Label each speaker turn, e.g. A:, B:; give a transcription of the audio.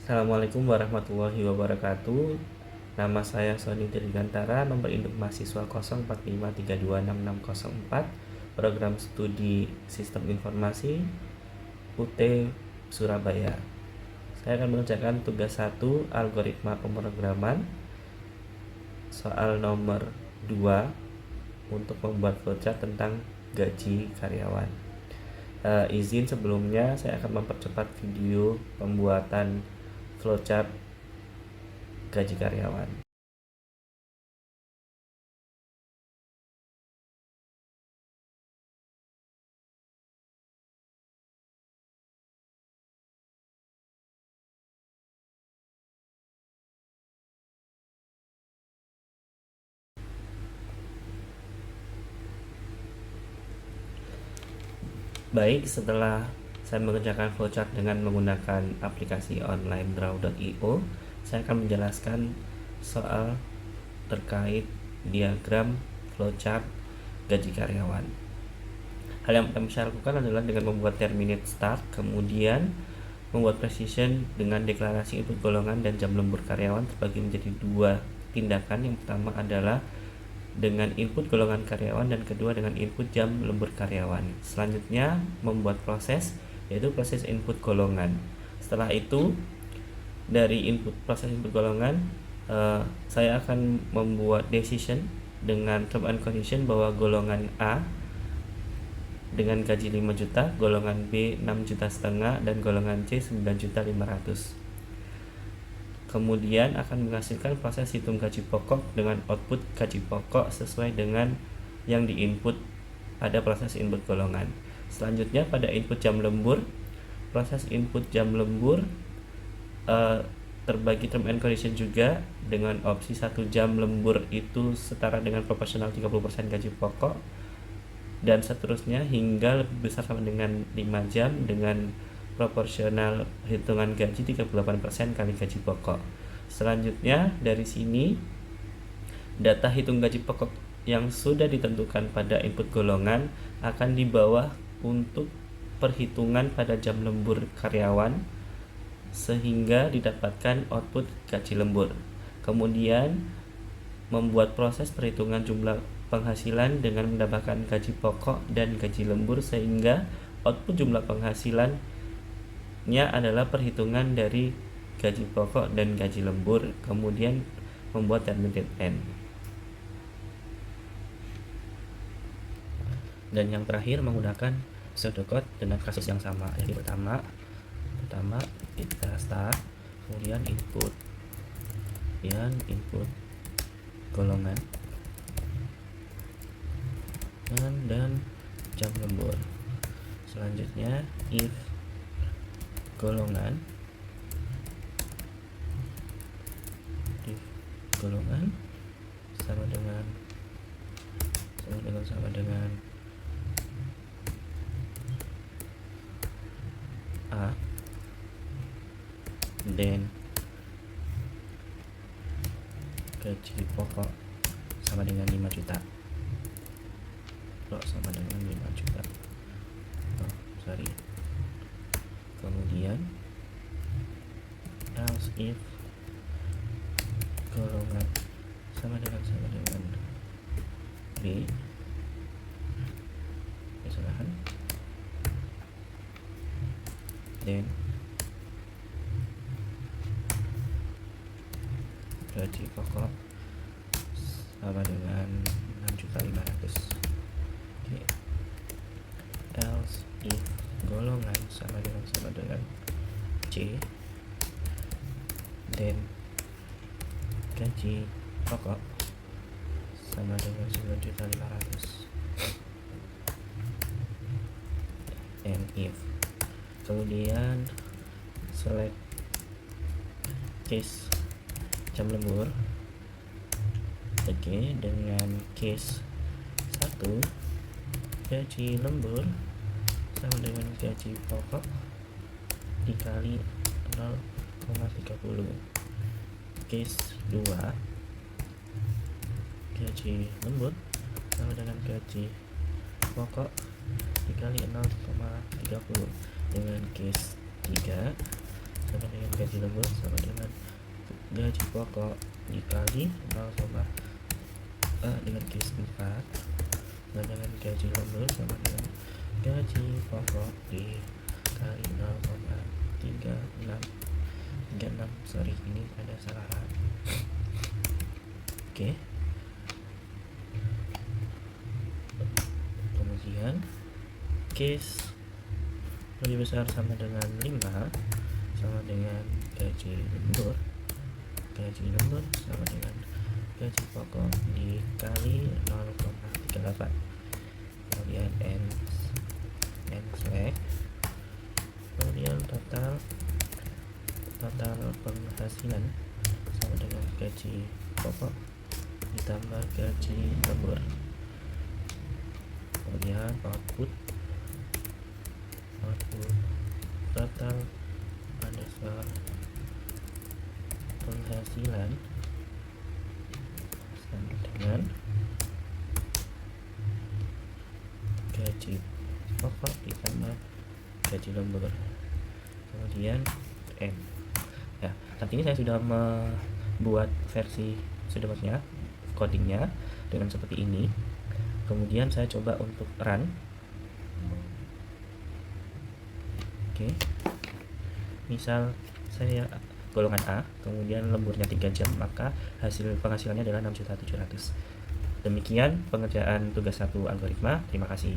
A: Assalamualaikum warahmatullahi wabarakatuh. Nama saya Sony Dirgantara, nomor induk mahasiswa 0453266604, program studi Sistem Informasi UT Surabaya. Saya akan mengerjakan tugas 1 algoritma pemrograman, soal nomor 2 untuk membuat flowchart tentang gaji karyawan. Izin sebelumnya saya akan mempercepat video pembuatan flowchart gaji karyawan. Baik, setelah saya mengerjakan flowchart dengan menggunakan aplikasi online draw.io, saya akan menjelaskan soal terkait diagram flowchart gaji karyawan. Hal yang pertama saya lakukan adalah dengan membuat terminate start, kemudian membuat precision dengan deklarasi input golongan dan jam lembur karyawan terbagi menjadi dua tindakan. Yang pertama adalah dengan input golongan karyawan dan kedua dengan input jam lembur karyawan. Selanjutnya membuat proses, yaitu proses input golongan. Setelah itu dari proses input golongan, saya akan membuat decision dengan term and condition bahwa golongan A dengan gaji 5 juta, golongan B 6,5 juta, dan golongan C 9.500.000. Kemudian akan menghasilkan proses hitung gaji pokok dengan output gaji pokok sesuai dengan yang diinput pada proses input golongan. Selanjutnya pada input jam lembur, proses input jam lembur terbagi term and condition juga dengan opsi 1 jam lembur itu setara dengan proporsional 30% gaji pokok, dan seterusnya hingga lebih besar sama dengan 5 jam dengan proporsional hitungan gaji 38% kali gaji pokok. Selanjutnya dari sini data hitung gaji pokok yang sudah ditentukan pada input golongan akan dibawa untuk perhitungan pada jam lembur karyawan sehingga didapatkan output gaji lembur. Kemudian membuat proses perhitungan jumlah penghasilan dengan mendapatkan gaji pokok dan gaji lembur sehingga output jumlah penghasilan adalah perhitungan dari gaji pokok dan gaji lembur, kemudian membuat terminate end. Dan yang terakhir menggunakan pseudocode dengan kasus yang sama. Jadi pertama kita start, kemudian input golongan dan jam lembur. Selanjutnya if golongan sama dengan A, then gaji pokok sama dengan 5 juta. Sama dengan 5 juta. Kemudian else if golongan sama dengan B, kesalahan, then gaji pokok sama dengan 6.500.000. Okay. Else if golongan sama dengan C, then gaji pokok sama dengan 9.500.000. And if, kemudian select case jam lembur. Dengan case 1 gaji lembur sama dengan gaji pokok dikali 0,30. Case 2 gaji lembur sama dengan gaji pokok dikali 0,30. Dengan case 3 sama dengan gaji lembur sama dengan gaji pokok dikali 0, dengan case 4, sama dengan gaji lembur sama dengan gaji pokok dikali 0,36. Sorry, ini ada kesalahan. Oke. Kemudian case lebih besar sama dengan 5 sama dengan gaji lembur sama dengan gaji pokok dikali 0,38. Kemudian n slash, kemudian total penghasilan sama dengan gaji pokok ditambah gaji lembur. Kemudian output total underscore penghasilan sama dengan gaji pokok ditambah gaji lembur. Kemudian n. Ya, saat ini saya sudah membuat versi sebenarnya codingnya dengan seperti ini. Kemudian saya coba untuk run. Oke. Misal saya golongan A, kemudian lemburnya 3 jam, maka hasil penghasilannya adalah 6.700.000. Demikian pengerjaan tugas 1 algoritma. Terima kasih.